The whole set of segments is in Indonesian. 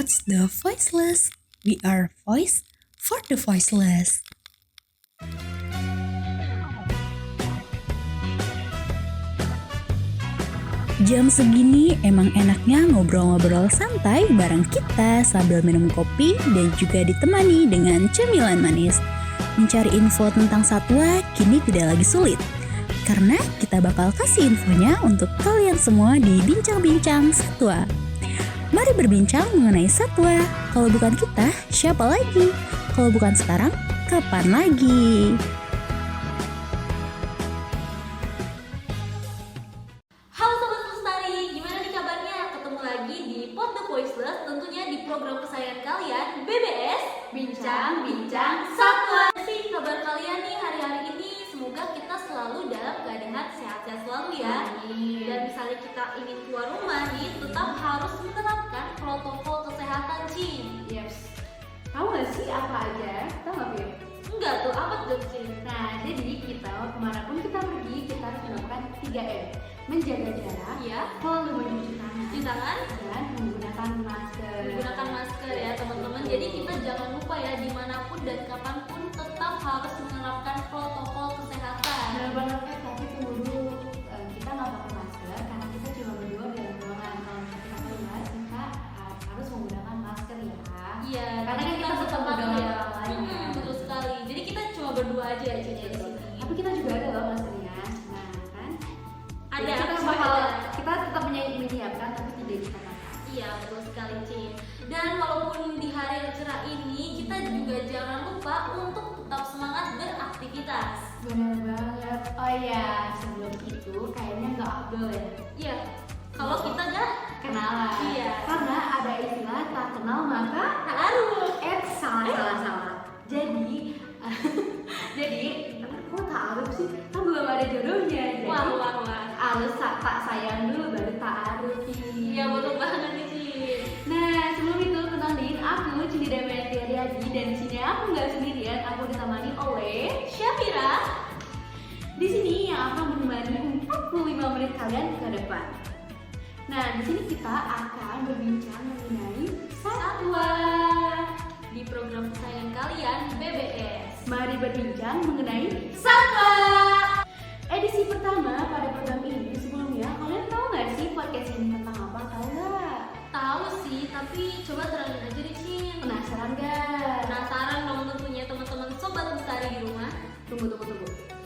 Watch the Voiceless. We are voice for the voiceless. Jam segini emang enaknya ngobrol-ngobrol santai bareng kita sambil minum kopi dan juga ditemani dengan cemilan manis. Mencari info tentang satwa kini tidak lagi sulit, karena kita bakal kasih infonya untuk kalian semua di Bincang-Bincang Satwa. Mari berbincang mengenai satwa. Kalau bukan kita, siapa lagi? Kalau bukan sekarang, kapan lagi? Halo Sobat Lestari, gimana nih kabarnya? Ketemu lagi di Pod The Voiceless, tentunya di program kesayangan kalian, BBS Bincang-Bincang Satwa. Sih kabar kalian nih hari-hari ini, semoga kita selalu dalam keadaan sehat-sehat selalu ya. Dan misalnya kita ingin keluar rumah nih, tetap harus menerapkan protokol kesehatan, Cin. Yes. Tahu nggak sih apa aja? Tahu nggak, Fir? Enggak tuh, apa tuh, Cin? Nah, jadi kita kemanapun kita pergi, kita harus melakukan 3M. Menjaga jarak, Iya, selalu mencuci tangan, cuci tangan, dan menggunakan masker. menggunakan masker ya teman-teman. Jadi kita jangan lupa ya, dimanapun dan kapanpun tetap harus menerapkan protokol kesehatan. Benar banget, tapi tunggu dulu. Kita nggak pakai masker karena kita cuma berdua dalam ruangan. Kalau kita keluar, kita harus menggunakan masker ya. Iya, Karena jadi kita tetap bertemu dengan ya. orang lain. Betul sekali. Jadi kita cuma berdua aja ya Cin, ya di sini. Tapi kita juga ada loh maskernya. Nah, kan? Ada. Jadi cuma kita tetap menyiapkan tapi tidak kita pakai. Iya, betul sekali Cin. Dan walaupun di hari yang cerah ini, kita juga jangan lupa untuk tetap semangat beraktivitas. Benar banget. Oh iya, sebelum itu kayaknya nggak afdol ya Iya. Kalau kita nggak kenalan. Iya. Karena ada istilah tak kenal maka harus. salah. Jadi kok ta'aruf sih? Kan belum ada jodohnya. Jadi Wah. harus tak sayang dulu baru ta'aruf. Iya, betul banget nih Cin. Nah, sebelum itu kenalin aku Cindy Damayanti Aryadi, dan di sini aku nggak sendirian, aku ditemani oleh Syafira. di sini yang akan menemani 45 menit kalian ke depan. Nah, di sini kita akan berbincang mengenai satwa. Di program kesayangan kalian, BBS. Mari berbincang mengenai satwa. Edisi pertama pada program ini. Sebelumnya, kalian tahu nggak sih podcast ini tentang apa? Tahu nggak? Tahu sih, tapi coba terangin aja deh Cin. Penasaran nggak? Penasaran dong tentunya teman-teman Sobat Lestari di rumah. Tunggu.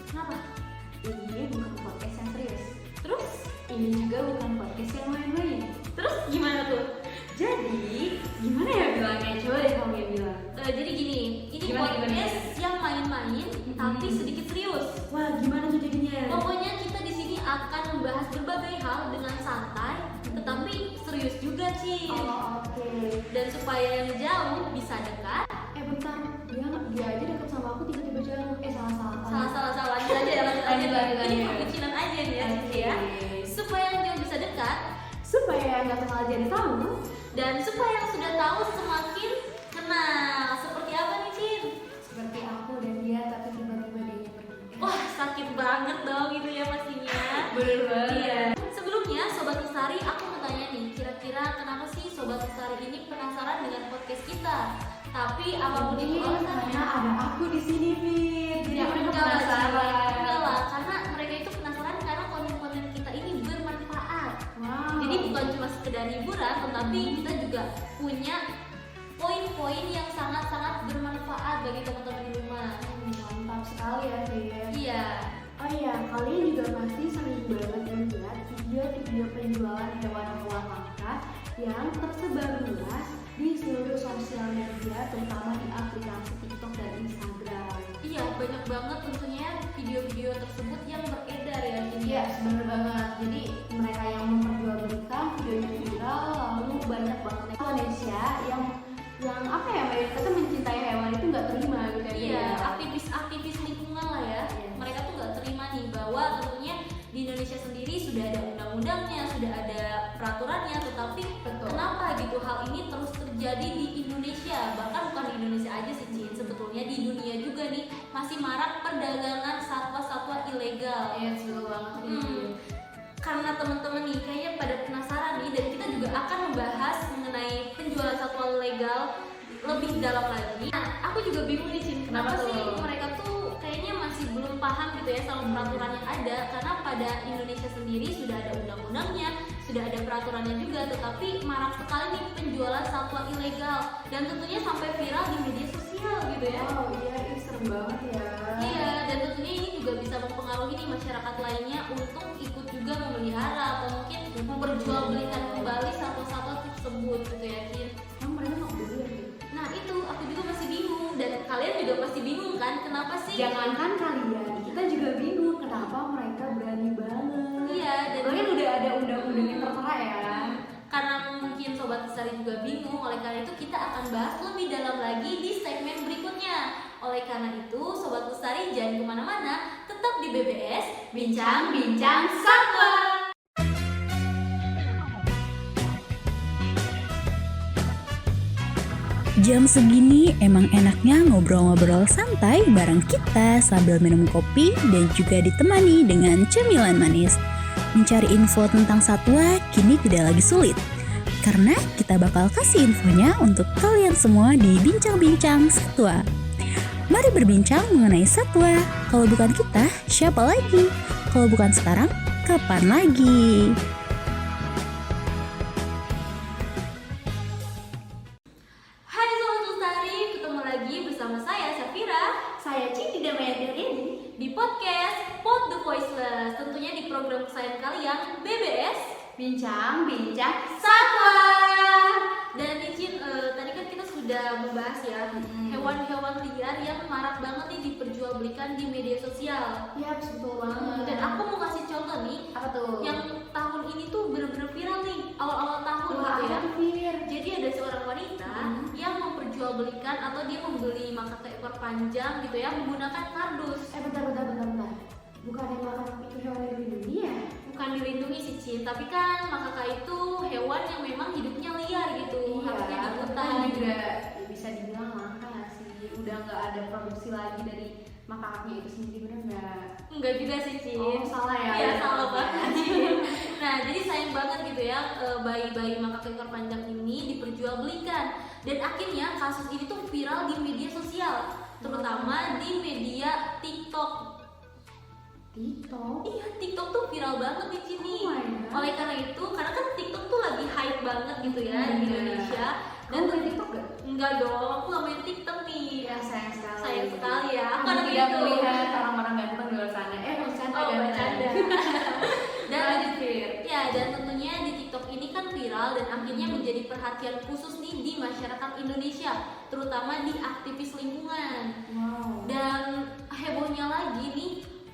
Kenapa? Ini bukan podcast yang serius. Terus? Ini juga bukan podcast yang main-main. Terus gimana tuh? Jadi, gimana ya bilangnya? Coba deh kamu yang bilang. Jadi gini, ini Gimana? podcast yang main-main tapi sedikit serius. Wah, gimana tuh jadinya? Pokoknya kita di sini akan membahas berbagai hal dengan santai, tetapi serius juga Cin. Oh, oke. Dan supaya yang jauh bisa dekat. Bentar, dia aja deket sama aku tiba-tiba jauh. Salah. Lanjut aja. Lanjut. Ini perbucinan aja nih ya Cin ya. Supaya yang jauh bisa dekat, Supaya nggak kenal jadi tahu. dan supaya yang sudah tahu semakin kenal. Seperti apa nih Cin? Seperti aku dan dia, tapi tiba-tiba dia pergi. Wah, sakit banget dong itu ya pastinya. Bener banget. Iya. Sebelumnya Sobat Lestari, aku mau tanya nih, kira-kira kenapa sih Sobat Lestari ini penasaran dengan podcast kita? Tapi apapun itu alasannya, karena ada aku di sini, Fit. Jadi ya mereka enggak penasaran. lah, karena mereka itu penasaran karena konten-konten kita ini bermanfaat. Wow. Jadi bukan cuma sekedar hiburan, tetapi kita juga punya poin-poin yang sangat-sangat bermanfaat bagi teman-teman di rumah. Mantap sekali ya, Fit. Iya. Oh iya, kalian juga pasti sering banget melihat video-video penjualan hewan-hewan langka yang tersebar luas di seluruh sosial media, terutama di aplikasi TikTok dan Instagram. Iya, banyak banget tentunya video-video tersebut yang beredar ya. Iya, bener banget. Jadi mereka yang memperjualbelikan videonya viral, lalu banyak banget Indonesia yang apa ya, mereka tuh mencintai hewan itu nggak terima gitu ya. Iya, aktivis lingkungan lah ya. Yes. Mereka tuh nggak terima nih bahwa tentunya di Indonesia sendiri sudah ada undang-undangnya, sudah ada peraturannya, tetapi Betul. kenapa gitu hal ini terus terjadi di Indonesia? Bahkan bukan di Indonesia aja sih Cin, sebetulnya di dunia juga nih masih marak perdagangan satwa-satwa ilegal. Iya, betul banget. Karena teman-teman nih kayaknya pada penasaran nih, dan kita juga akan membahas mengenai penjualan satwa dalam lagi. Nah, aku juga bingung nih Cin, kenapa Kenapa sih tuh? mereka tuh kayaknya masih belum paham gitu ya sama peraturan yang ada. Karena pada Indonesia sendiri sudah ada undang-undangnya, sudah ada peraturannya juga, tetapi marak sekali nih penjualan satwa ilegal dan tentunya sampai viral di media sosial gitu ya. Oh iya, ini serem banget ya. Iya, dan tentunya ini juga bisa mempengaruhi nih masyarakat lainnya untuk ikut juga memelihara atau mungkin memperjualbelikan kembali satwa-satwa tersebut gitu ya, Cin. Emang mereka nggak peduli ya? Gitu? Nah itu aku juga masih bingung dan kalian juga pasti bingung kan kenapa sih? Jangankan kalian, kita juga bingung kenapa mereka berani banget. Iya, dan Mungkin udah ada undang-undang yang tertera ya. karena mungkin Sobat Lestari juga bingung, oleh karena itu kita akan bahas lebih dalam lagi di segmen berikutnya. Oleh karena itu Sobat Lestari jangan kemana-mana, tetap di BBS Bincang-Bincang Satwa. Jam segini emang enaknya ngobrol-ngobrol santai bareng kita sambil minum kopi dan juga ditemani dengan cemilan manis. Mencari info tentang satwa kini tidak lagi sulit, karena kita bakal kasih infonya untuk kalian semua di Bincang-Bincang Satwa. Mari berbincang mengenai satwa. Kalau bukan kita, siapa lagi? Kalau bukan sekarang, kapan lagi? Hai Sobat Lestari, ketemu lagi bersama saya Syafira Saya Cindy Damayanti ini. di podcast Pod the Voiceless, tentunya di program kesayangan kalian BBS Bincang-bincang Satwa. Dan nih Cin, tadi kan kita sudah membahas ya hewan-hewan liar yang marak banget nih diperjualbelikan di media sosial. Ya betul banget. Dan aku mau kasih contoh nih apa tuh? yang tahun ini tuh bener-bener viral nih, awal-awal tahun gitu ya. Fir. Jadi ada seorang wanita yang memperjualbelikan atau dia membeli macaca ekor panjang gitu ya menggunakan kardus. Bentar. Bukan yang makan itu hewan yang dilindungi ya? Bukan dilindungi sih Cin, tapi kan macaca itu hewan yang memang hidupnya liar gitu, harusnya di hutan. kan juga ya bisa dibilang langka nggak sih? Udah nggak ada produksi lagi dari makaknya itu sendiri, bener nggak? Enggak juga sih Cin. Oh, salah ya? Iya, Ya, salah ya. banget Cin. Nah, jadi sayang banget gitu ya, bayi-bayi macaca ekor panjang ini diperjualbelikan. Dan akhirnya kasus ini tuh viral di media sosial, terutama di media TikTok. TikTok? Iya, TikTok tuh viral banget di sini. Oh my God. Oleh karena itu, karena kan TikTok tuh lagi hype banget gitu ya di Indonesia. Dan main TikTok gak? Enggak dong, aku gak main TikTok nih. Ya sayang sekali. Sayang sekali ya. Aku Karena tidak gitu. melihat orang-orang ganteng di luar sana. Bercanda. Oh, bercanda. Dan Lanjut, Fir. ya, dan tentunya di TikTok ini kan viral dan akhirnya menjadi perhatian khusus nih di masyarakat Indonesia, terutama di aktivis lingkungan. Wow. Dan hebohnya lagi nih,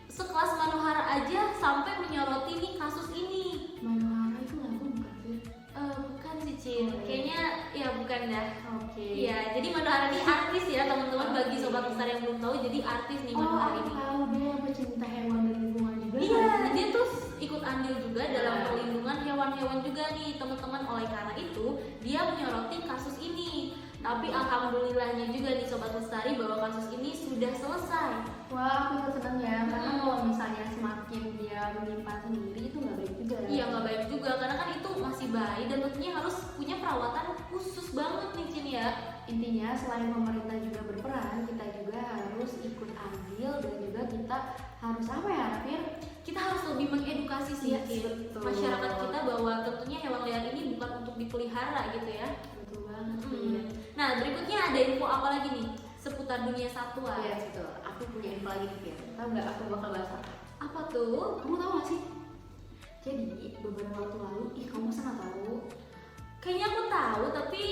sekelas Manohara aja sampai menyoroti nih kasus ini. Manohara itu lagu bukan Fir? Bukan sih Cin, kayaknya ya bukan dah. Oke. Iya, jadi Manohara ini artis ya teman-teman, bagi sobat besar yang belum tahu, jadi artis nih Oh, Manohara aku ini. tahu dia pecinta hewan dan lingkungan juga. Iya, kan? dia tuh ikut andil juga dalam Iya. perlindungan hewan-hewan juga nih teman-teman. Oleh karena itu dia menyoroti kasus ini. Tapi alhamdulillahnya juga nih sobat lestari bahwa kasus ini sudah selesai. Wah, aku ikut seneng ya, karena kalau misalnya semakin dia menyimpan sendiri itu nggak baik juga. Iya, nggak baik juga karena kan itu masih bayi dan tentunya harus punya perawatan khusus banget nih Cin ya. Intinya selain pemerintah juga berperan, kita juga harus ikut andil dan juga kita harus apa ya, Fir? Kita harus lebih mengedukasi sih Yes, Cin, betul. masyarakat kita bahwa tentunya hewan liar ini bukan untuk dipelihara gitu ya. Betul banget, Fir. Nah, berikutnya ada info apa lagi nih seputar dunia satwa? Iya, betul. Aku punya info lagi nih, Fir. Tahu nggak aku bakal bahas apa? Apa tuh? Kamu tahu nggak sih? Jadi beberapa waktu lalu, kamu masa nggak tahu? Kayaknya aku tahu, tapi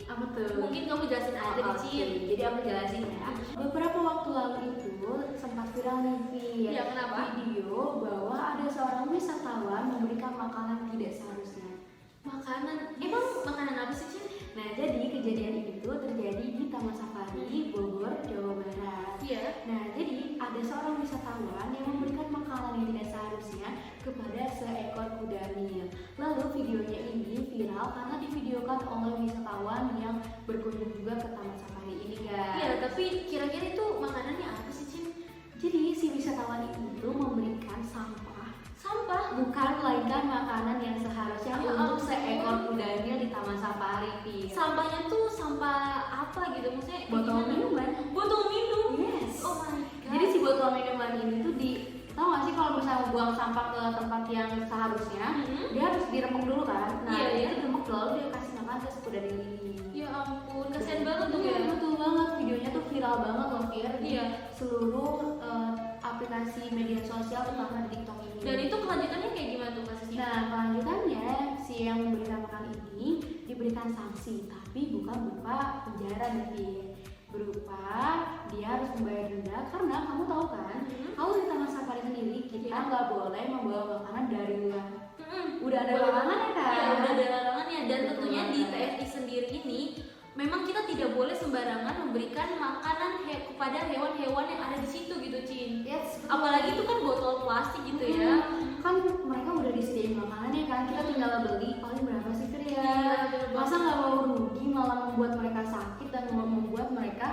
Apa tuh? mungkin kamu jelasin aja di Oke, Cin. jadi aku jelasin ya. Beberapa waktu lalu itu sempat viral nih, Fir. Ya, kenapa? Video bahwa ada seorang wisatawan memberikan makanan tidak seharusnya. Makanan, emang makanan apa sih Cin? Nah, jadi kejadian itu terjadi di Taman Safari Bogor, Jawa Barat. Iya. Nah, jadi ada seorang wisatawan yang memberikan makanan yang tidak seharusnya kepada seekor kuda Nil. Lalu videonya ini viral karena divideokan oleh wisatawan yang berkunjung juga ke Taman Safari ini, guys. Iya, tapi kira-kira itu makanannya apa sih Cin? Jadi si wisatawan itu memberikan sampah, bukan melainkan makanan yang seharusnya Ya untuk ampun. seekor kuda Nil di Taman Safari, Fir. Sampahnya tuh sampah apa gitu gitu, maksudnya kayak Botol gimana? minuman. Botol minum. Yes. Oh my god. Jadi si botol minuman ini tuh tau gak sih kalau misalnya buang sampah ke tempat yang seharusnya, dia harus diremuk dulu kan. Nah, Iya, dia iya. tuh diremuk lalu dia kasih nama terus udah dililih. Ya ampun, kasihan banget tuh Iya, ya. betul banget. Videonya tuh viral banget loh, Fir. Di Iya. seluruh aplikasi media sosial terutama di TikTok ini. Dan itu kelanjutannya kayak gimana tuh kasusnya? Nah, kelanjutannya si yang memberikan makan ini diberikan sanksi, tapi bukan berupa penjara nih, berupa dia harus membayar denda karena kamu tahu kan, kalau di Taman Safari sendiri kita nggak boleh membawa makanan dari luar. Udah ada larangannya kan? Iya, udah ada larangannya dan Betul tentunya di banget. TFI sendiri ini memang kita tidak boleh sembarangan memberikan makanan kepada hewan-hewan yang ada di situ gitu, Cin. Yes, betul. Apalagi itu kan botol plastik gitu ya. Kan mereka udah disediain makanannya kan, kita tinggal beli paling berapa sih Fir ya? Iya, betul banget. Masa nggak mau rugi malah membuat mereka sakit dan membuat mereka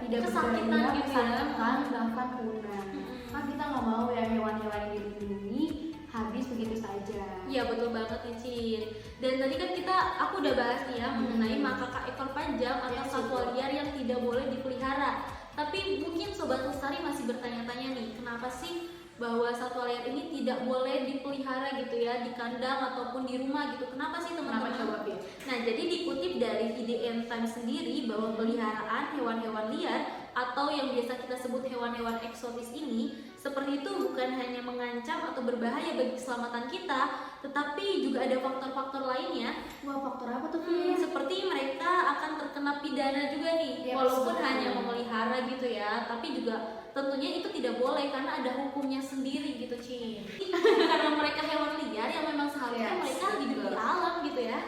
tidak Kesakitan berdaya, gitu ya. kesakitan bahkan punah. Kan kita nggak mau ya hewan-hewan yang dilindungi habis begitu saja. Iya betul banget nih, Cin. Dan tadi kan aku udah bahas nih ya mengenai makaka ekor panjang atau Yes, satwa betul. liar yang tidak boleh dipelihara. Tapi mungkin Sobat Lestari masih bertanya-tanya nih, kenapa sih bahwa satwa liar ini tidak boleh dipelihara gitu ya di kandang ataupun di rumah gitu? Kenapa sih teman-teman? Kenapa coba, Fir? Nah, jadi dikutip dari IDN Times sendiri bahwa peliharaan hewan-hewan liar atau yang biasa kita sebut hewan-hewan eksotis ini seperti itu bukan hanya mengancam atau berbahaya bagi keselamatan kita, tetapi juga ada faktor-faktor lainnya. Wah, faktor apa tuh Fir? Seperti mereka akan terkena pidana juga nih, Yes, walaupun betul. hanya memelihara gitu ya, tapi juga tentunya itu tidak boleh karena ada hukumnya sendiri gitu, Cin. Karena mereka hewan liar yang memang seharusnya Yes, mereka hidup di betul. alam gitu ya.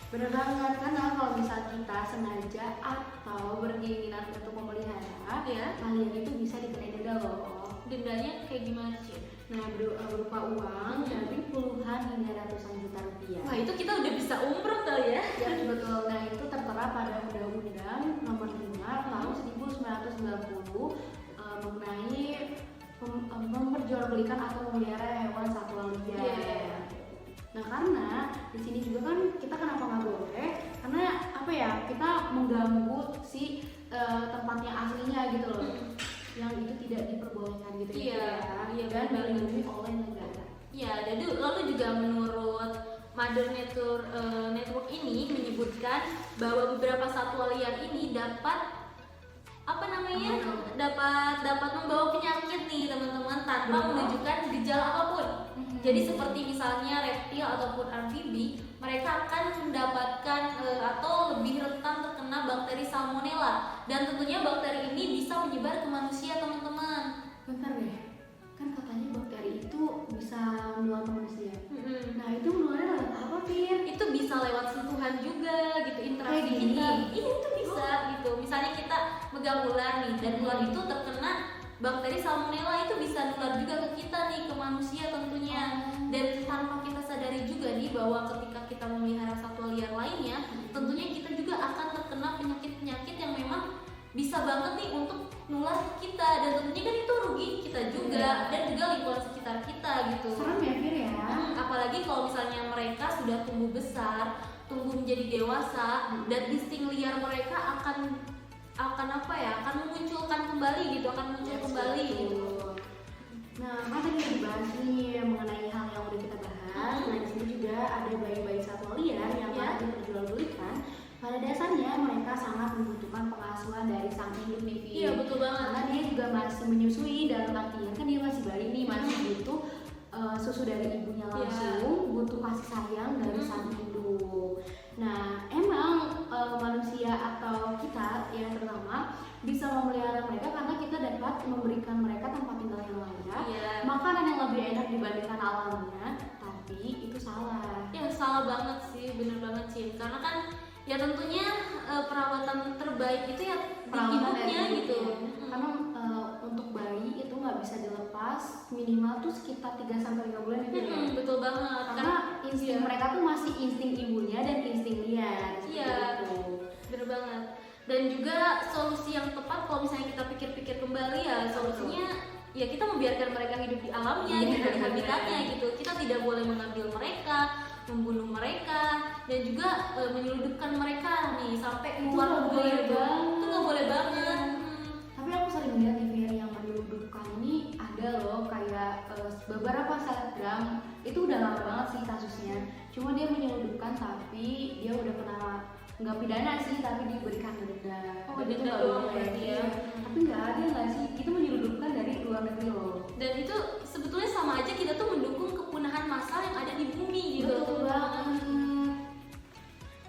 Bener banget, karena kalau misal kita sengaja atau berkeinginan untuk memelihara, Iya. kalian itu bisa dikenai denda loh. Dendanya kayak gimana, Cin? Nah, berupa uang dari puluhan hingga ratusan juta rupiah. Wah, itu kita udah bisa umroh kali ya. Ya betul. Nah, itu tertera pada Undang-Undang Nomor 5 Tahun 1990 mengenai memperjualbelikan atau memelihara hewan satwa liar. Iya. Nah, karena di sini juga kan kita kenapa nggak boleh? Karena kita mengganggu si tempatnya aslinya gitu loh. Yang itu tidak diperbolehkan gitu Iya, iya, dan benar. dilindungi oleh negara. Ya, jadi lalu juga menurut Mother Nature Network ini menyebutkan bahwa beberapa satwa liar ini dapat dapat membawa penyakit nih teman-teman tanpa menunjukkan gejala apapun. Jadi seperti misalnya reptil ataupun amfibi, mereka akan mendapatkan atau lebih rentan terkena bakteri salmonella dan tentunya bakteri ini bisa menyebar ke manusia, teman-teman. Bentar deh, kan katanya bakteri itu bisa menular ke manusia. Nah, itu menularnya lewat apa, Fir? Itu bisa lewat sentuhan juga gitu, interaksi Kayak gini? kita. Iya, itu bisa gitu. Misalnya kita megang ular nih dan ular itu terkena bakteri salmonella, itu bisa nular juga ke kita nih, ke manusia tentunya. Dan tanpa kita sadari juga nih bahwa ketika kita memelihara satwa liar lainnya, tentunya kita juga akan terkena penyakit-penyakit yang memang bisa banget nih untuk nular ke kita, dan tentunya kan itu rugi kita juga dan juga lingkungan sekitar kita gitu. Serem ya, Fir ya? Apalagi kalau misalnya mereka sudah tumbuh besar, tumbuh menjadi dewasa, dan insting liar mereka akan memunculkan kembali gitu, akan muncul kembali gitu. Nah, kan tadi udah dibahas nih mengenai hal yang udah kita bahas. Nah, di sini juga ada bayi-bayi satwa liar yang Ya. diperjualbelikan. Pada dasarnya mereka sangat membutuhkan pengasuhan dari sang induk nih, Fir. Iya, betul banget. Karena dia juga masih menyusui, dalam artian kan dia masih bayi nih, masih butuh susu dari ibunya langsung, butuh kasih sayang dari sang induk. Nah, emang manusia atau kita yang terutama bisa memelihara mereka karena kita dapat memberikan mereka tempat tinggal yang layak, Iya. makanan yang lebih enak dibandingkan alamnya, tapi itu salah. Ya salah banget sih, bener banget sih. Karena kan ya tentunya perawatan terbaik itu ya di ibunya gitu. Karena untuk bayi itu nggak bisa dilepas, minimal tuh sekitar 3-5 bulan ya, Fir, ya. Betul banget. Karena insting iya. mereka tuh masih insting ibunya dan insting liar. seperti Iya, itu. bener banget. Dan juga solusi yang tepat kalau misalnya kita pikir-pikir kembali ya, solusinya ya kita membiarkan mereka hidup di alamnya, Iya, gitu, di bener. habitatnya gitu. Kita tidak boleh mengambil mereka, membunuh mereka dan juga menyeludupkan mereka nih sampai keluar negeri. Itu nggak boleh banget. Tapi aku sering lihat nih Fir, yang menyeludupkan ini ada loh, kayak beberapa selebgram itu udah lama banget sih kasusnya. Cuma dia menyeludupkan tapi dia udah kena nggak pidana sih, tapi diberikan denda. Oh, Dan itu denda nggak doang boleh. berarti ya. Tapi nggak ada nggak sih, itu menyeludupkan dari luar negeri loh. Dan itu sebetulnya sama aja kita tuh mendukung kepunahan massal yang ada di bumi gitu. Betul banget.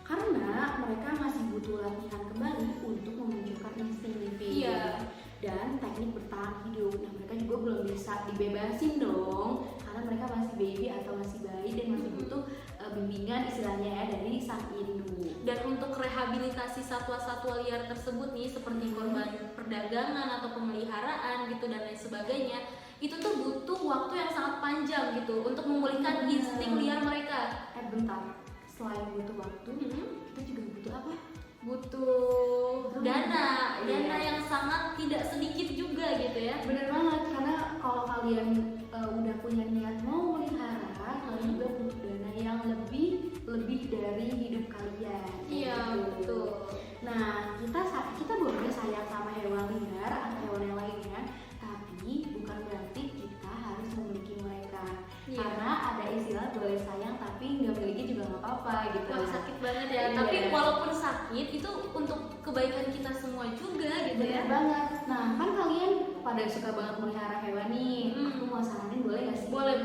Karena mereka masih butuh latihan kembali untuk memunculkan insting living. Iya. Dan teknik bertahan hidup. Nah, mereka juga belum bisa dibebasin dong, karena mereka masih baby atau masih bayi dan masih butuh bimbingan istilahnya ya dari sang induk. Dan untuk rehabilitasi satwa-satwa liar tersebut nih seperti korban perdagangan atau pemeliharaan gitu dan lain sebagainya, itu tuh butuh waktu yang sangat panjang gitu untuk memulihkan insting liar mereka. Bentar, selain butuh waktu, kita juga butuh apa? Butuh dana Iya. yang sangat tidak sedikit juga gitu ya. Bener banget, karena kalau kalian udah punya niat mau melihara, kalian juga butuh dana yang lebih dari hidup kalian. Iya, Gitu. betul. Nah, kita boleh sayang sama hewan liar atau hewan yang lainnya, tapi bukan berarti kita harus memiliki mereka. Iya. Karena ada istilah boleh sayang tapi nggak miliki juga nggak apa-apa gitu. Wah, sakit banget ya. Iya. Tapi walaupun sakit itu untuk kebaikan kita semua juga gitu ya. Bener banget. Nah, kan kalian pada suka banget melihara hewan nih. Aku mau saranin boleh nggak sih? Boleh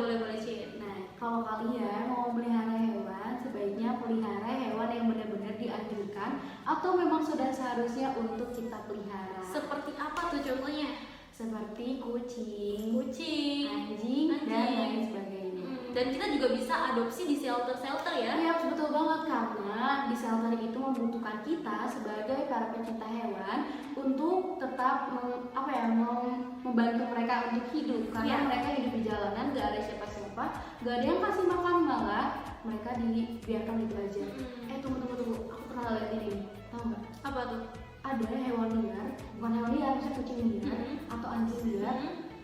Cid. Nah, kalau kalian mau melihara hewan, sebaiknya pelihara hewan yang benar-benar dianjurkan atau memang sudah seharusnya untuk kita pelihara. Seperti apa tuh contohnya? Seperti kucing, Kucing, anjing, dan Anjing. lain sebagainya. Dan kita juga bisa adopsi di shelter-shelter ya. Iya, betul banget, karena di shelter itu membutuhkan kita sebagai para pencinta hewan untuk tetap membantu mereka untuk hidup, karena Iya. mereka hidup di jalanan, gak ada siapa-siapa, gak ada yang kasih makan, malah mereka dibiarkan gitu aja. Tunggu, aku pernah lihat ini, tau nggak? Apa tuh? Ada hewan liar, bukan hewan liar, misalnya kucing liar atau anjing liar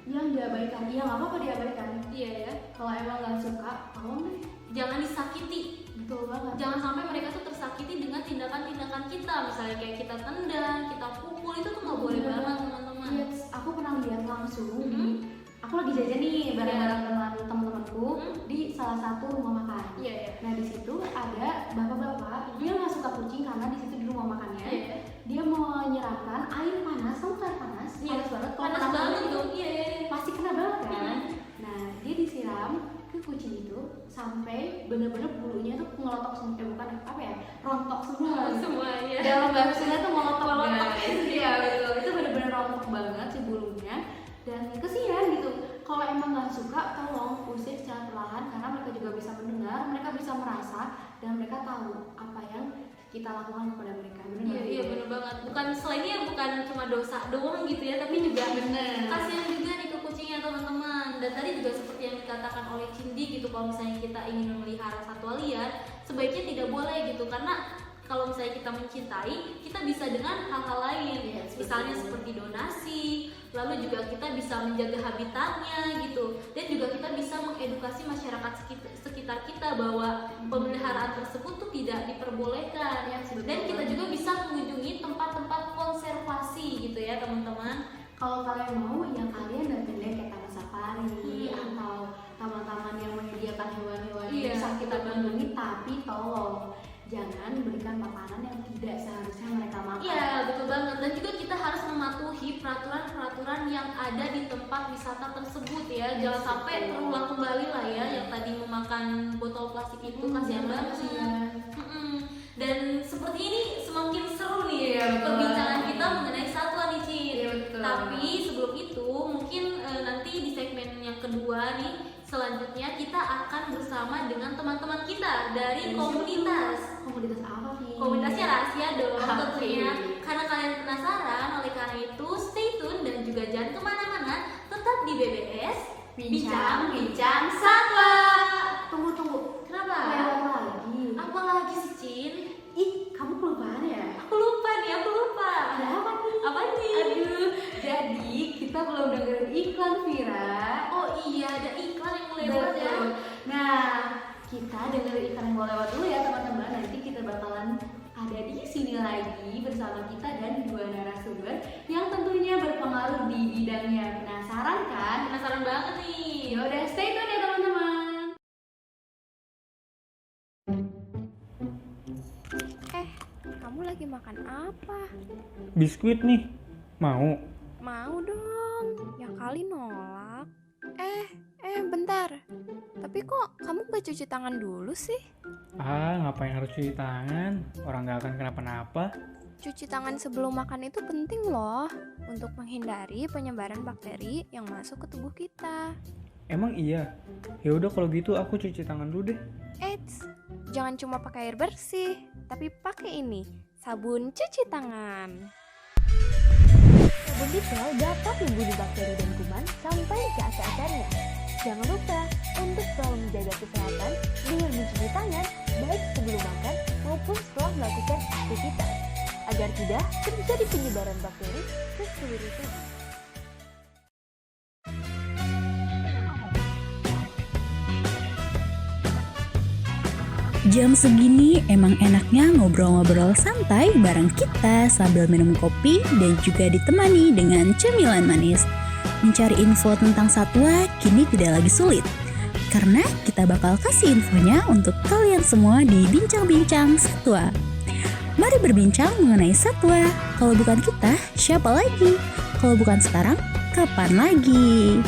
yang diabaikan. Iya, nggak apa-apa diabaikan. Iya ya. Kalau emang nggak suka, tolong deh. Jangan disakiti. Betul banget. Jangan sampai mereka tuh tersakiti dengan tindakan-tindakan kita. Misalnya kayak kita tendang, kita pukul, itu tuh nggak boleh banget teman-teman. Iya, aku pernah lihat langsung aku lagi jajan nih bareng-bareng teman-temanku di salah satu rumah makan. Iya ya. Nah, di situ ada bapak-bapak, dia nggak suka kucing karena di situ di rumah makannya Iya. dia menyiramkan air panas, kamu air panas, Iya. panas banget. Kalau Panas kena banget kucing, dong. Iya. pasti kena banget kan. Nah, dia disiram ke kucing itu sampai bener-bener bulunya tuh ngelotok semua, bukan apa ya, rontok semua. Semuanya. Dalam bahasanya tuh ngelotok Ngelotok. guys. Iya betul, itu bener-bener rontok banget si bulunya. Dan kesian gitu, kalau emang nggak suka tolong usir secara perlahan, karena mereka juga bisa mendengar, mereka bisa merasa, dan mereka tahu apa yang kita lakukan kepada mereka. Bener Iya, nggak? iya bener banget. Bukan selainnya bukan cuma dosa doang gitu ya, tapi juga Bener. kasihan juga nih ke kucingnya teman-teman. Dan tadi juga seperti yang dikatakan oleh Cindy gitu, kalau misalnya kita ingin memelihara satwa liar, sebaiknya tidak boleh gitu, karena kalau misalnya kita mencintai, kita bisa dengan hal-hal lain, Yes, misalnya betul. seperti donasi, lalu juga kita bisa menjaga habitatnya gitu, dan juga kita bisa mengedukasi masyarakat sekitar kita bahwa pemeliharaan tersebut tuh tidak diperbolehkan. Yes, betul. Dan kita juga bisa mengunjungi tempat-tempat konservasi gitu ya teman-teman. Kalau kalian mau, ya kalian datang deh ke taman safari atau taman-taman yang menyediakan hewan-hewan yang Iya, bisa kita betul kunjungi, tapi tolong jangan berikan makanan yang tidak seharusnya mereka makan. Iya betul banget, dan juga kita harus mematuhi peraturan-peraturan yang ada di tempat wisata tersebut ya. Jangan sampai terulang kembali lah ya yang tadi memakan botol plastik itu, kasihan banget sih ya. Dan seperti ini semakin seru nih Iya, betul. perbincangan kita mengenai satwa nih Cid. Iya, betul. Tapi sebelum itu mungkin nanti di segmen yang kedua nih selanjutnya kita akan bersama dengan teman-teman kita dari komunitas. Komunitas apa sih? Komunitasnya rahasia dong Oke. tentunya. Karena kalian penasaran, oleh karena itu stay tune dan juga jangan kemana-mana, tetap di BBS Bincang Satwa. Tunggu. Kenapa? Lewat lagi. Apa lagi sih Cin? Ih, kamu kelupaan ya? Aku lupa. Ada apa nih? Apa nih? Aduh, jadi kita belum dengerin iklan Vira. Oh iya, ada iklan yang lewat ya. Betul. Nah, kita dengerin iklan yang mau lewat dulu ya teman-teman. Nanti kita bakalan ada di sini lagi bersama kita dan dua narasumber yang tentunya berpengaruh di bidangnya. Penasaran kan? Penasaran banget nih. Yaudah, stay tune ya teman-teman. Kamu lagi makan apa? Biskuit nih, mau? Mau dong, ya kali nolak. Bentar. Tapi kok kamu gak cuci tangan dulu sih? Ngapain harus cuci tangan? Orang gak akan kenapa-napa. Cuci tangan sebelum makan itu penting loh, untuk menghindari penyebaran bakteri yang masuk ke tubuh kita. Emang iya? Ya udah kalau gitu aku cuci tangan dulu deh. Eits, jangan cuma pakai air bersih, tapi pakai ini, sabun cuci tangan. Sabun Dettol dapat membunuh bakteri dan kuman sampai ke akar-akarnya. Jangan lupa untuk selalu menjaga kesehatan dengan mencuci tangan baik sebelum makan maupun setelah melakukan aktivitas, agar tidak terjadi penyebaran bakteri ke seluruh tubuh. Jam segini emang enaknya ngobrol-ngobrol santai bareng kita sambil minum kopi dan juga ditemani dengan cemilan manis. Mencari info tentang satwa kini tidak lagi sulit, karena kita bakal kasih infonya untuk kalian semua di Bincang-Bincang Satwa. Mari berbincang mengenai satwa. Kalau bukan kita, siapa lagi? Kalau bukan sekarang, kapan lagi?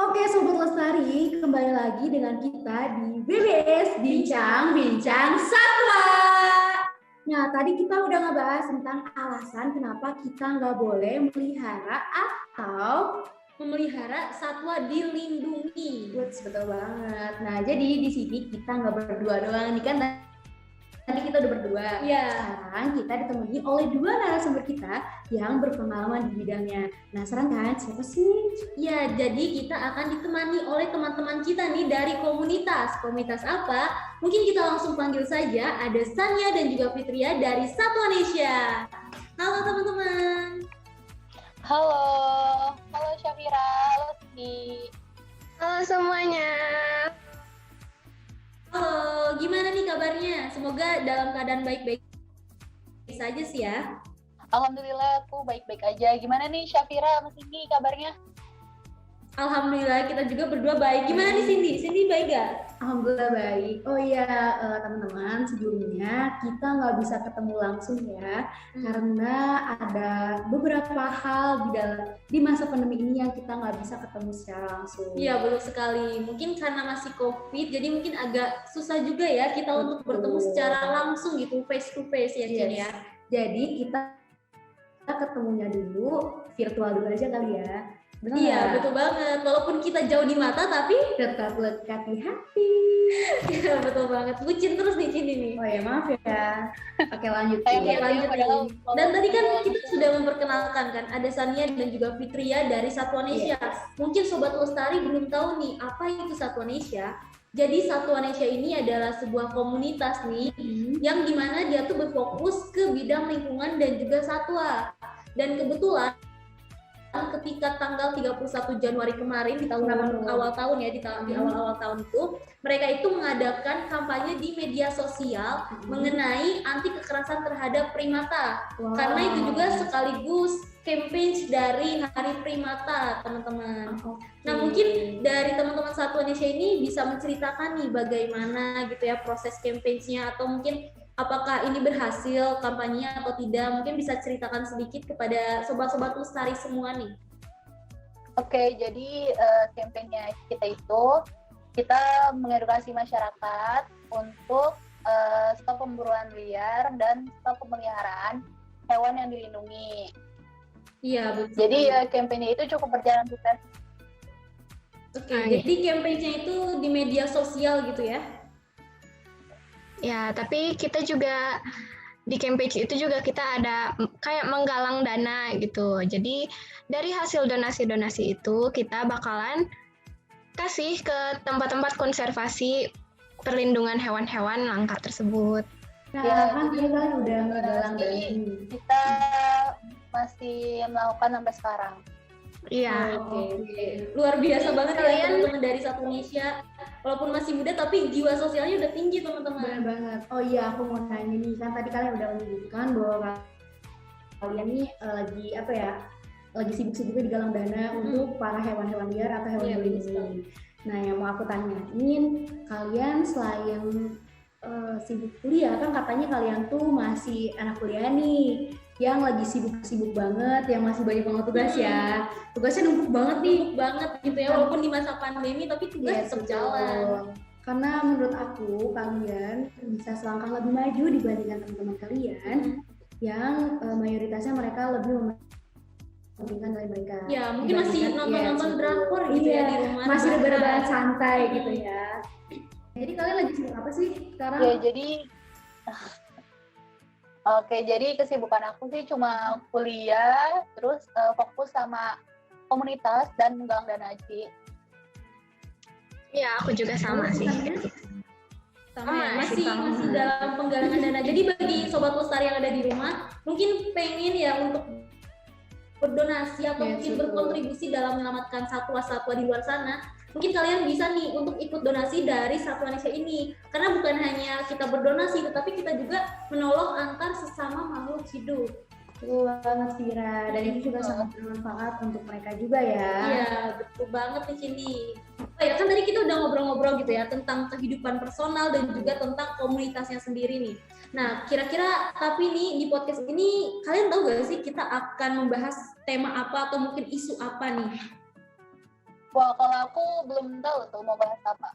Oke Sobat Lestari, kembali lagi dengan kita di BBS Bincang-Bincang Satwa. Nah, tadi kita udah ngebahas tentang alasan kenapa kita nggak boleh melihara atau Memelihara satwa dilindungi. betul banget. Nah, jadi di sini kita nggak berdua doang nih kan. Tadi kita udah berdua. Iya. Sekarang kita ditemani oleh dua narasumber kita yang berpengalaman di bidangnya. Penasaran kan siapa sih? Ya, jadi kita akan ditemani oleh teman-teman kita nih dari komunitas. Komunitas apa? Mungkin kita langsung panggil saja. Ada Sania dan juga Fitria dari Satuanesia. Halo teman-teman. Halo Syafira, halo Siti. Halo semuanya. Halo, gimana nih kabarnya? Semoga dalam keadaan baik-baik saja sih ya. Alhamdulillah aku baik-baik aja. Gimana nih Syafira sama Cindy kabarnya? Alhamdulillah kita juga berdua baik. Gimana nih Cindy? Cindy baik gak? Alhamdulillah baik. Oh iya teman-teman, sebelumnya kita nggak bisa ketemu langsung ya, karena ada beberapa hal di masa pandemi ini yang kita nggak bisa ketemu secara langsung. Iya betul sekali. Mungkin karena masih COVID, jadi mungkin agak susah juga ya kita untuk bertemu secara langsung gitu, face to face ya Cin ya. Jadi kita ketemunya dulu virtual dulu aja kali ya. Benar Iya nggak? betul banget. Walaupun kita jauh di mata tapi Tetap lekat di hati. iya betul banget. Bucin terus nih Cin ini. Oh ya maaf ya. Oke lanjut. Oke, lanjut padahal nih. Dan tadi kan kita sudah memperkenalkan kan, ada Sania dan juga Fitria dari Satuanesia. Mungkin Sobat Lestari belum tahu nih, apa itu Satuanesia. Jadi Satuanesia ini adalah sebuah komunitas nih, yang dimana dia tuh berfokus ke bidang lingkungan dan juga satwa. Dan kebetulan ketika tanggal 31 Januari kemarin di tahun awal tahun ya, di awal-awal tahun itu mereka itu mengadakan kampanye di media sosial mengenai anti kekerasan terhadap primata. Karena itu juga sekaligus campaign dari Hari Primata, teman-teman. Nah, mungkin dari teman-teman Satuanesia ini bisa menceritakan nih bagaimana gitu ya proses campaign-nya, atau mungkin apakah ini berhasil kampanyenya atau tidak. Mungkin bisa ceritakan sedikit kepada sobat-sobat Lestari semua nih. Oke, jadi kampanye kita itu kita mengedukasi masyarakat untuk stop pemburuan liar dan stop pemeliharaan hewan yang dilindungi. Iya, betul. Jadi kampanye itu cukup berjalan sukses. Oke, jadi campaign-nya itu di media sosial gitu ya? Ya, tapi kita juga di campaign itu juga kita ada kayak menggalang dana gitu. Jadi dari hasil donasi-donasi itu kita bakalan kasih ke tempat-tempat konservasi perlindungan hewan-hewan langka tersebut. Nah, Ya, kan jadi kita udah ngegalang donasi dana. kita masih melakukan sampai sekarang. Iya. Oke. Luar biasa banget ya Kalian- teman-teman dari satu Indonesia. Walaupun masih muda tapi jiwa sosialnya udah tinggi teman-teman. Benar banget. Oh iya, aku mau nanya nih, kan tadi kalian udah menyebutkan bahwa kalian nih lagi apa ya? Lagi sibuk-sibuknya di galang dana untuk para hewan-hewan liar atau hewan Iya, betul dilindungi. Nah, yang mau aku tanyain, kalian selain sibuk kuliah, kan katanya kalian tuh masih anak kuliah nih, yang lagi sibuk-sibuk banget, yang masih banyak banget tugas ya. Tugasnya numpuk banget nih. Sibuk banget gitu ya, walaupun di masa pandemi tapi tugas Yes, tetap betul. jalan. Karena menurut aku kalian bisa selangkah lebih maju dibandingkan teman-teman kalian yang mayoritasnya mereka lebih mementingkan nilai mereka. Ya, mungkin masih Dibandingkan- nonton-nonton yes, drakor gitu ya iya, di rumah. masih rebahan. rebahan santai gitu ya. Jadi kalian lagi sibuk apa sih sekarang? Ya jadi Oke, jadi kesibukan aku sih cuma kuliah, terus fokus sama komunitas dan menggalang dana aja. Iya, aku juga sama sih. Sama ya, Masih masih dalam penggalangan dana. Jadi bagi sobat lestari yang ada di rumah, mungkin pengen ya untuk berdonasi atau Yes, mungkin betul. berkontribusi dalam menyelamatkan satwa-satwa di luar sana, mungkin kalian bisa nih untuk ikut donasi dari Satwa Indonesia ini. Karena bukan hanya kita berdonasi, tetapi kita juga menolong antar sesama makhluk hidup. Betul banget Vira, dan itu juga sangat bermanfaat untuk mereka juga ya. Iya, betul banget nih Cindy. Oh ya, kan tadi kita udah ngobrol-ngobrol gitu ya tentang kehidupan personal dan juga tentang komunitasnya sendiri nih. Nah, kira-kira tapi nih di podcast ini kalian tahu gak sih kita akan membahas tema apa atau mungkin isu apa nih? Wah, kalau aku belum tahu tuh mau bahas apa.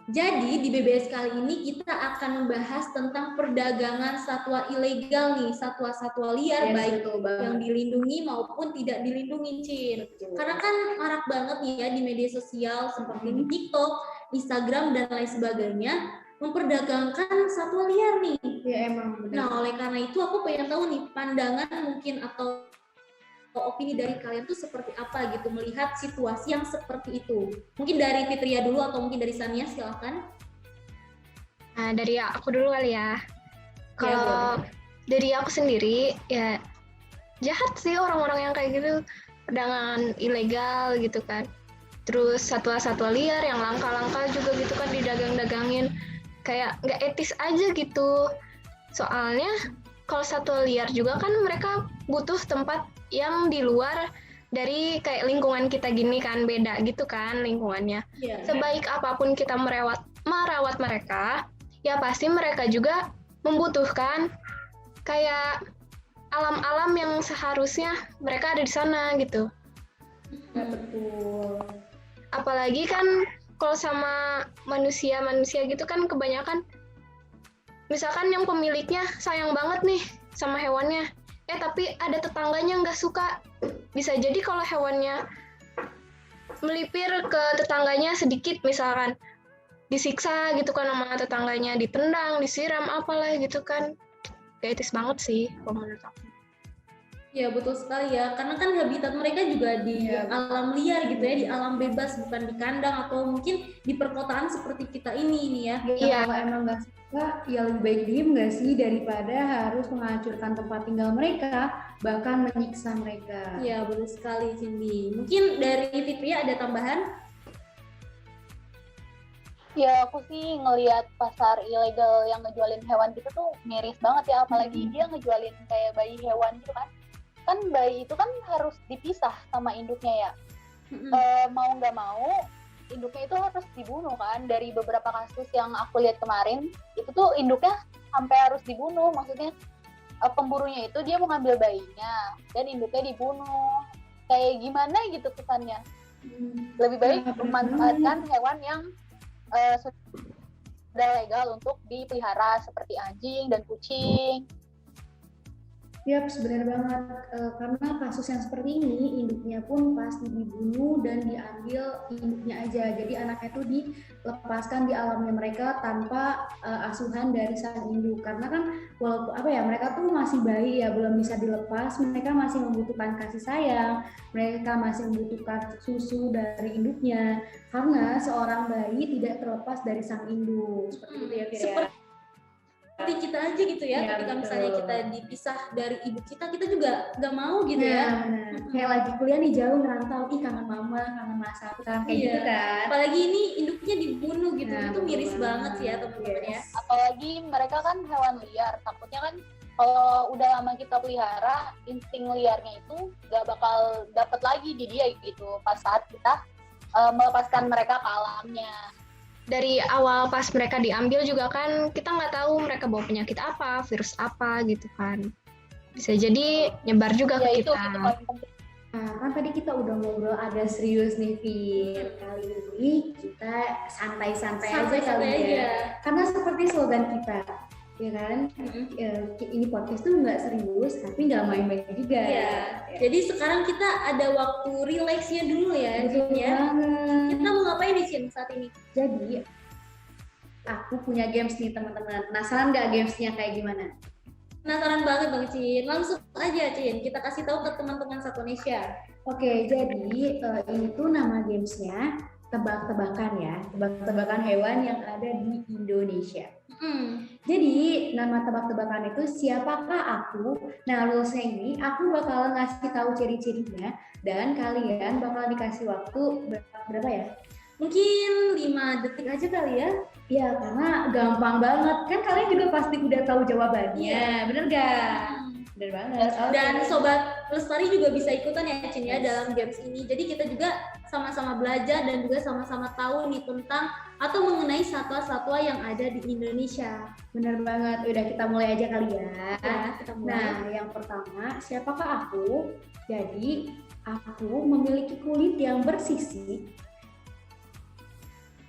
Jadi di BBS kali ini kita akan membahas tentang perdagangan satwa ilegal nih, satwa-satwa liar Yes, baik betul banget. yang dilindungi maupun tidak dilindungi, Cin. Karena kan marak banget nih ya di media sosial seperti di TikTok, Instagram dan lain sebagainya memperdagangkan satwa liar nih. Ya emang benar. Nah, oleh karena itu aku pengen tahu nih pandangan mungkin atau opini dari kalian tuh seperti apa gitu melihat situasi yang seperti itu. Mungkin dari Fitria dulu atau mungkin dari Sania, silakan. Nah, dari aku dulu kali ya. Kalau dari aku sendiri, ya jahat sih orang-orang yang kayak gitu, perdagangan ilegal gitu kan. Terus satwa-satwa liar yang langka-langka juga gitu kan didagang-dagangin. Kayak nggak etis aja gitu. Soalnya kalau satwa liar juga kan mereka butuh tempat yang di luar dari kayak lingkungan kita gini kan, beda gitu kan lingkungannya. Iya. Sebaik apapun kita merawat mereka, ya pasti mereka juga membutuhkan kayak alam-alam yang seharusnya mereka ada di sana gitu. Ya, betul. Apalagi kan kalau sama manusia gitu kan kebanyakan misalkan yang pemiliknya sayang banget nih sama hewannya, tapi ada tetangganya nggak suka. Bisa jadi kalau hewannya melipir ke tetangganya sedikit, misalkan disiksa gitu kan sama tetangganya, ditendang, disiram, apalah gitu kan. Gak etis banget sih kalau menurut aku. Ya betul sekali ya, karena kan habitat mereka juga di Iya, betul. alam liar gitu ya, di alam bebas, bukan di kandang atau mungkin di perkotaan seperti kita ini ya. Ya, kalau emang nggak suka, ya lebih baik diem nggak sih daripada harus menghancurkan tempat tinggal mereka, bahkan menyiksa mereka. Ya betul sekali Cindy. Mungkin dari Fitria ada tambahan? Ya aku sih ngelihat pasar ilegal yang ngejualin hewan gitu tuh miris banget ya, apalagi dia ngejualin kayak bayi hewan gitu kan. Kan bayi itu kan harus dipisah sama induknya ya. Mau nggak mau induknya itu harus dibunuh kan. Dari beberapa kasus yang aku lihat kemarin itu tuh induknya sampai harus dibunuh, maksudnya pemburunya itu dia mau ngambil bayinya dan induknya dibunuh. Kayak gimana gitu kesannya. Lebih baik memanfaatkan hewan yang sudah legal untuk dipelihara seperti anjing dan kucing. Yap, sebenarnya banget. Karena kasus yang seperti ini, induknya pun pasti dibunuh dan diambil induknya aja. Jadi anaknya itu dilepaskan di alamnya mereka tanpa asuhan dari sang induk. Karena kan walaupun mereka tuh masih bayi ya, belum bisa dilepas. Mereka masih membutuhkan kasih sayang. Mereka masih membutuhkan susu dari induknya. Karena seorang bayi tidak terlepas dari sang induk. Seperti itu ya, Fira. seperti kita aja gitu ya, Iya, ketika betul. misalnya kita dipisah dari ibu kita juga nggak mau gitu ya. Benar. Kayak lagi kuliah nih jauh ngerantau, ih kangen mama, kangen masakan, kayak Iya. gitu kan. Apalagi ini induknya dibunuh gitu, Nah, itu miris betul banget sih ya teman-teman ya. Yes. Apalagi mereka kan hewan liar, takutnya kan kalau udah lama kita pelihara, insting liarnya itu gak bakal dapet lagi di dia gitu pas saat kita melepaskan mereka ke alamnya. Dari awal pas mereka diambil juga kan kita nggak tahu mereka bawa penyakit apa, virus apa gitu kan. Bisa jadi nyebar juga Ya ke itu kita. paling penting. Nah, kan tadi kita udah ngobrol agak serius nih, Fit. Kali ini kita santai-santai aja kali Santai-santai ya. aja. Karena seperti slogan kita, ya kan? Ini podcast tuh nggak serius, tapi nggak main-main juga. Iya. Jadi sekarang kita ada waktu relaxnya dulu ya, Betul Cin ya. banget. Kita mau ngapain nih, Cin, saat ini? Jadi, aku punya games nih teman-teman. Penasaran nggak gamesnya kayak gimana? Penasaran banget Bang Cin. Langsung aja, Cin. Kita kasih tahu ke teman-teman satu Indonesia. Oke, jadi ini tuh nama gamesnya tebak-tebakan ya. Tebak-tebakan hewan yang ada di Indonesia. Jadi nama tebak-tebakan itu siapakah aku? Nah, rulesnya ini aku bakal ngasih tahu ciri-cirinya dan kalian bakal dikasih waktu berapa ya? Mungkin 5 detik aja kali ya. Ya, karena gampang banget. Kan kalian juga pasti udah tahu jawabannya. Iya. Bener gak? Bener banget. Dan Oke. Sobat Lestari juga bisa ikutan ya, Cin ya, dalam games ini. Jadi kita juga sama-sama belajar dan juga sama-sama tahu nih tentang atau mengenai satwa-satwa yang ada di Indonesia. Bener banget. Udah kita mulai aja kali ya. Ya, kita mulai. Nah, yang pertama, siapakah aku? Jadi, aku memiliki kulit yang bersisi.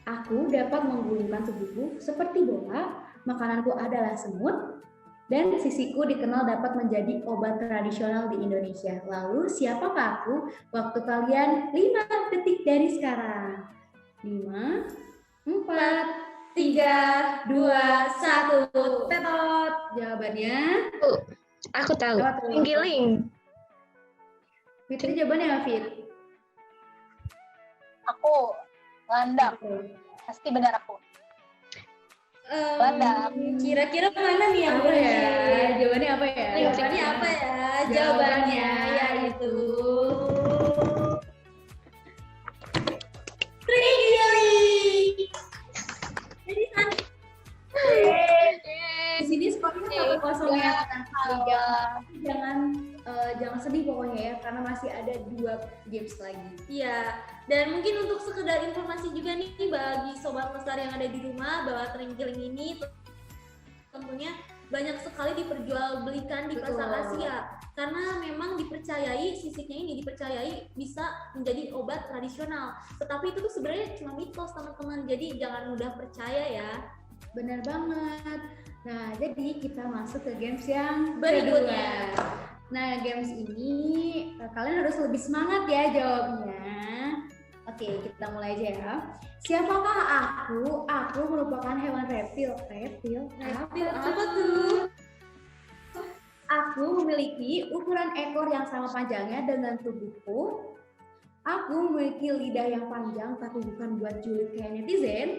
Aku dapat menggulungkan tubuhku seperti bola, makananku adalah semut, dan sisiku dikenal dapat menjadi obat tradisional di Indonesia. Lalu, siapakah aku? Waktu kalian 5 detik dari sekarang. 5, 4, 3, 2, 1. Tetot! Jawabannya? Aku tahu. Apa tuh? Giling. Fitri jawabannya apa, Fit? Aku landak, pasti benar aku. Landak. Kira-kira mana nih yang Apa ya? benar? Jawabannya apa ya? Jawabannya apa ya? Jawabannya Jawabannya yaitu Trigili. Jadi di sini skornya 1-0 ya. Jangan sedih pokoknya ya, karena masih ada 2 games lagi. Iya. Dan mungkin untuk sekedar informasi juga nih bagi Sobat Lestari yang ada di rumah, bahwa terenggiling ini tentunya banyak sekali diperjualbelikan di pasar Betul. Asia. Karena memang dipercayai, sisiknya ini dipercayai bisa menjadi obat tradisional. Tetapi itu tuh sebenarnya cuma mitos teman-teman, jadi jangan mudah percaya ya. Benar banget. Nah, jadi kita masuk ke games yang Berikutnya. kedua. Nah, games ini kalian harus lebih semangat ya jawabnya. Oke, kita mulai aja ya. Siapakah aku? Aku merupakan hewan reptil. Reptil Apa tuh? Aku memiliki ukuran ekor yang sama panjangnya dengan tubuhku. Aku memiliki lidah yang panjang, tapi bukan buat julid kayak netizen.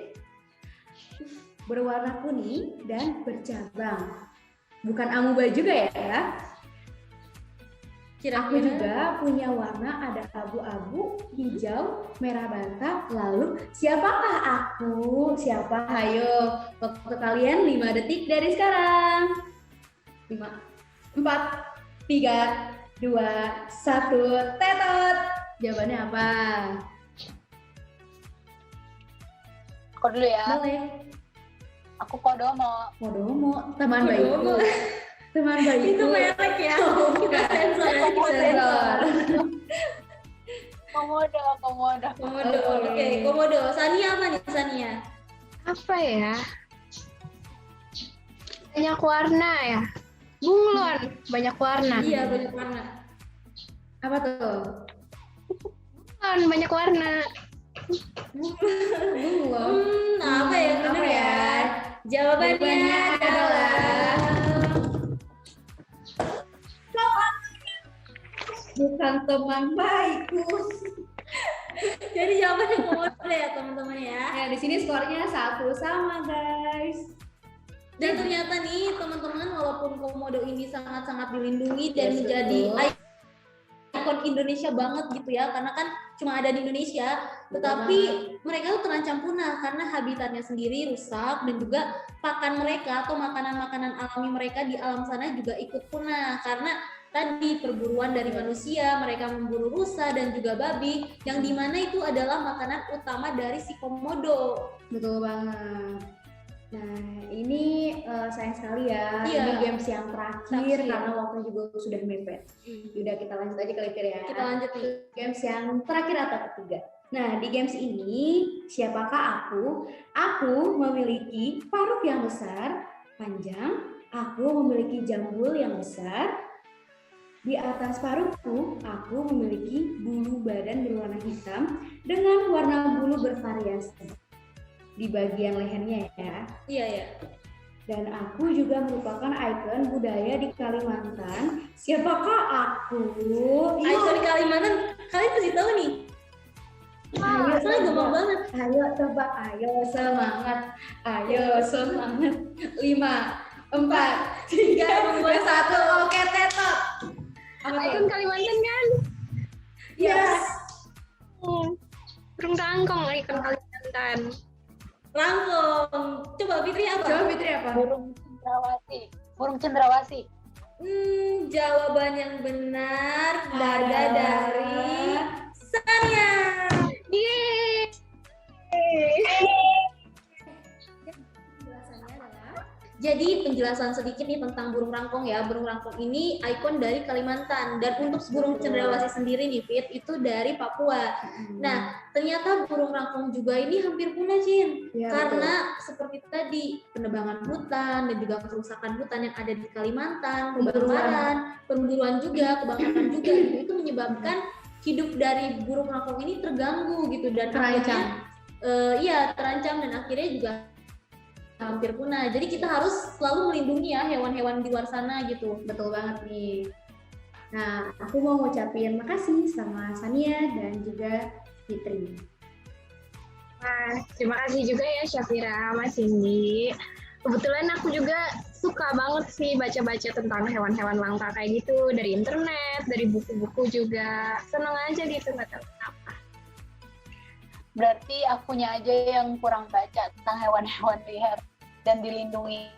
Berwarna kuning dan bercabang. Bukan amuba juga ya. Aku juga punya warna ada abu-abu, hijau, merah bata. Lalu siapakah aku? Siapa? Hayo. Waktu kalian 5 detik dari sekarang. 5, 4, 3, 2, 1. Tetot. Jawabannya apa? Aku dulu ya. Boleh. Aku Kodomo. Kodomo, teman Kodomo. bayiku. Teman bayiku. Itu merek ya. Kita sensor ya, kita sensor. Sensor. Komodo. Komodo. Oke, Komodo. Sania apa nih Sania? Apa ya? Banyak warna ya. Bunglon, banyak warna. Iya, banyak warna. Apa tuh? Bunglon, banyak warna. Bunglon. Apa ya? Bener Apa ya? ya? Jawabannya adalah Bukan teman baikku. jadi jawabannya Komodo ya teman-teman ya. Ya, di sini skornya 1 sama, guys. Dan ternyata nih teman-teman, walaupun komodo ini sangat-sangat dilindungi dan menjadi ikon Indonesia banget gitu ya, karena kan cuma ada di Indonesia, tetapi mereka tuh terancam punah karena habitatnya sendiri rusak dan juga pakan mereka atau makanan-makanan alami mereka di alam sana juga ikut punah karena tadi perburuan dari manusia, mereka memburu rusa dan juga babi, yang dimana itu adalah makanan utama dari si komodo. Betul banget. Nah, ini sayang sekali ya. Iya. Ini games yang terakhir karena waktu juga sudah mepet. Udah, kita lanjut aja kali ya. Kita lanjut nih. Games yang terakhir atau ketiga. Nah, di games ini, siapakah aku? Aku memiliki paruh yang besar, panjang. Aku memiliki jambul yang besar. Di atas paruhku, aku memiliki bulu badan berwarna hitam dengan warna bulu bervariasi. Di bagian lehernya ya. Iya ya. Dan aku juga merupakan ikon budaya di Kalimantan. Siapakah aku? Ikon di Kalimantan, kalian pasti tahu nih. Ayo, Soalnya gampang banget. Ayo tebak, ayo semangat. Ayo semangat. 5, 4, 3, 2, 1. Oke, tetap. Ikon Kalimantan kan? Yes. Burung rangkong ikon Kalimantan. Rangkong. Coba Fitri apa? Coba Fitri apa? Burung cendrawasih. Burung cendrawasih. Jawaban yang benar ada dari Sania. Yeay. Jadi penjelasan sedikit nih tentang burung rangkong ya. Burung rangkong ini ikon dari Kalimantan, dan untuk burung cendrawasih sendiri nih Fit, itu dari Papua. Nah, ternyata burung rangkong juga ini hampir punah, Cin. Ya, Karena seperti tadi, penebangan hutan dan juga kerusakan hutan yang ada di Kalimantan, pembakaran, pemburuan juga, kebakaran juga gitu. Itu menyebabkan hidup dari burung rangkong ini terganggu gitu, dan Terancam. akhirnya terancam dan akhirnya juga hampir punah. Jadi kita harus selalu melindungi ya hewan-hewan di luar sana gitu. Betul banget nih. Nah, aku mau ngucapin makasih sama Sania dan juga Fitri. Nah, terima kasih juga ya Syafira, Mas Cindy. Kebetulan aku juga suka banget sih baca-baca tentang hewan-hewan langka kayak gitu dari internet, dari buku-buku juga. Seneng aja gitu, nggak tahu kenapa. Berarti akunya aja yang kurang baca tentang hewan-hewan liar dan dilindungi.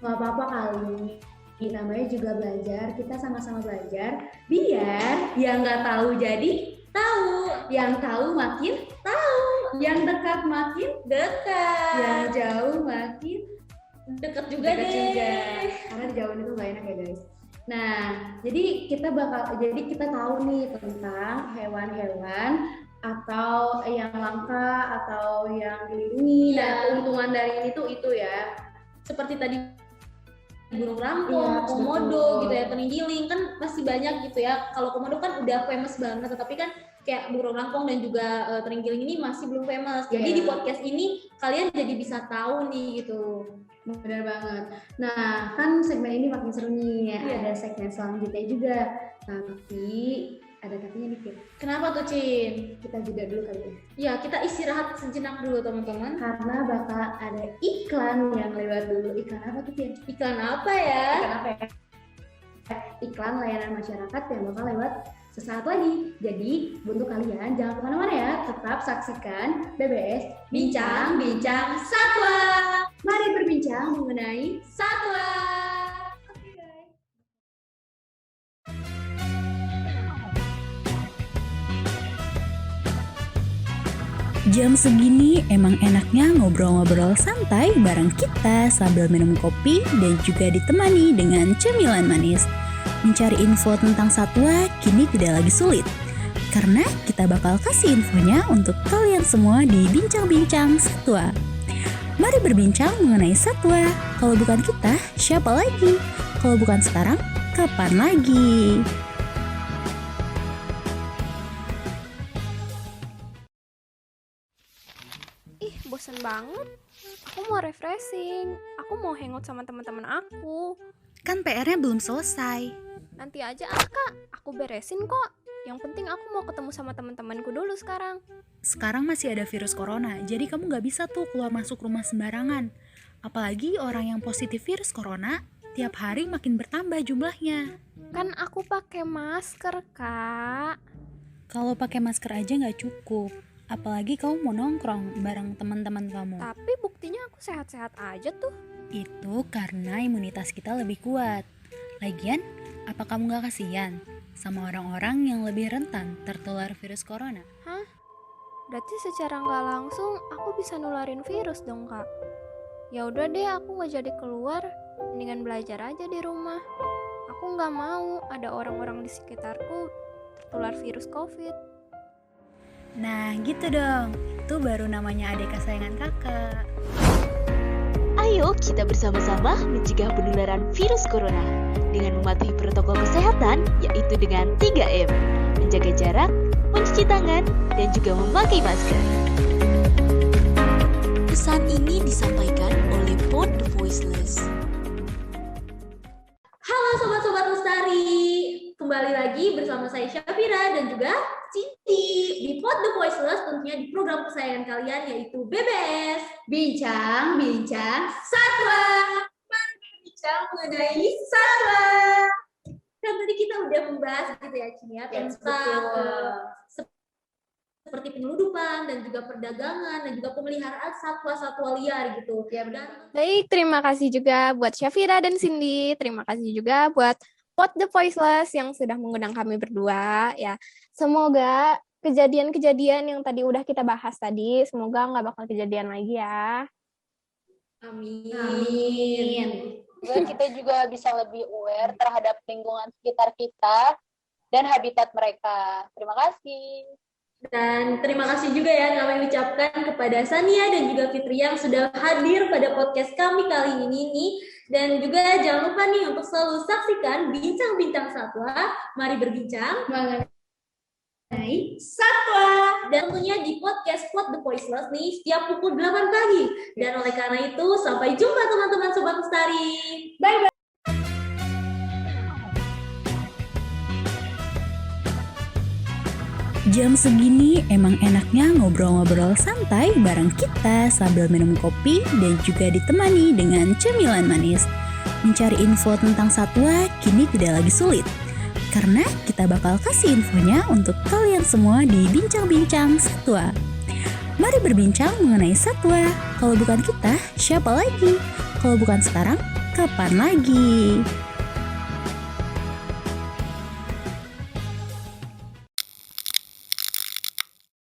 Gak apa-apa kali, namanya juga belajar, kita sama-sama belajar biar yang nggak tahu jadi tahu, yang tahu makin tahu, yang dekat makin dekat, yang jauh makin Deket juga dekat deh. juga. Karena di jauh itu gak enak ya guys. Nah, jadi kita tahu nih tentang hewan-hewan atau yang langka atau yang dilindungi. Iya. Dan keuntungan dari ini tuh itu ya. Seperti tadi burung rangkong, Iya, komodo betul. gitu ya, terenggiling kan masih banyak gitu ya. Kalau komodo kan udah famous banget, tetapi kan kayak burung rangkong dan juga terenggiling ini masih belum famous. Jadi Iya. di podcast ini kalian jadi bisa tahu nih gitu. Benar banget. Nah, kan segmen ini makin seru nih. Iya. Ada segmen selanjutnya juga. Tapi ada tapinya dikit. Kenapa tuh, Cin? Kita jeda dulu kali ya. Ya, kita istirahat sejenak dulu teman-teman. Karena bakal ada iklan yang lewat dulu. Iklan apa tuh, Tin? Iklan apa ya? Iklan apa ya? Iklan layanan masyarakat yang bakal lewat sesaat lagi. Jadi, untuk kalian jangan kemana-mana ya. Tetap saksikan BBS Bincang-bincang satwa. Mari berbincang mengenai Satwa. Jam segini emang enaknya ngobrol-ngobrol santai bareng kita sambil minum kopi dan juga ditemani dengan cemilan manis. Mencari info tentang satwa kini tidak lagi sulit, karena kita bakal kasih infonya untuk kalian semua di Bincang-Bincang Satwa. Mari berbincang mengenai satwa. Kalau bukan kita, siapa lagi? Kalau bukan sekarang, kapan lagi? Ih, bosan banget. Aku mau refreshing. Aku mau hangout sama teman-teman aku. Kan PR-nya belum selesai. Nanti aja Kak, aku beresin kok. Yang penting aku mau ketemu sama teman-temanku dulu sekarang. Sekarang masih ada virus corona, jadi kamu gak bisa tuh keluar masuk rumah sembarangan. Apalagi orang yang positif virus corona tiap hari makin bertambah jumlahnya. Kan aku pakai masker, Kak. Kalau pakai masker aja nggak cukup, apalagi kamu mau nongkrong bareng teman-teman kamu. Tapi buktinya aku sehat-sehat aja tuh. Itu karena imunitas kita lebih kuat. Lagian, apa kamu nggak kasihan sama orang-orang yang lebih rentan tertular virus corona? Berarti secara nggak langsung aku bisa nularin virus dong, Kak. Ya udah deh, aku nggak jadi keluar, mendingan belajar aja di rumah. Aku nggak mau ada orang-orang di sekitarku tertular virus COVID. Nah gitu dong, itu baru namanya adik kesayangan kakak. Ayo kita bersama-sama mencegah penularan virus corona dengan mematuhi protokol kesehatan, yaitu dengan 3M, menjaga jarak, mencuci tangan, dan juga memakai masker. Pesan ini disampaikan oleh Pod The Voiceless. Halo sobat-sobat Lestari, kembali lagi bersama saya Syafira dan juga Cindy di Pod The Voiceless, tentunya di program kesayangan kalian yaitu BBS Bincang Satwa. Mari berbincang mengenai satwa. Kan tadi kita udah membahas gitu ya Cini ya, tentang seperti penyeludupan dan juga perdagangan dan juga pemeliharaan satwa-satwa liar gitu. Ya benar. Baik, terima kasih juga buat Syafira dan Cindy. Terima kasih juga buat Pod The Voiceless yang sudah mengundang kami berdua. Ya, semoga kejadian-kejadian yang tadi udah kita bahas tadi, semoga nggak bakal kejadian lagi ya. Amin. Juga kita juga bisa lebih aware terhadap lingkungan sekitar kita dan habitat mereka. Terima kasih. Dan terima kasih juga ya kami ucapkan kepada Sania dan juga Fitri yang sudah hadir pada podcast kami kali ini nih. Dan juga jangan lupa nih untuk selalu saksikan Bincang-Bincang Satwa. Mari berbincang mengenai satwa. Dan tentunya di podcast Pod The Voiceless nih setiap pukul 8 pagi. Dan oleh karena itu sampai jumpa teman-teman Sobat Lestari. Bye-bye. Jam segini emang enaknya ngobrol-ngobrol santai bareng kita sambil minum kopi dan juga ditemani dengan cemilan manis. Mencari info tentang satwa kini tidak lagi sulit, karena kita bakal kasih infonya untuk kalian semua di Bincang-Bincang Satwa. Mari berbincang mengenai satwa. Kalau bukan kita, siapa lagi? Kalau bukan sekarang, kapan lagi?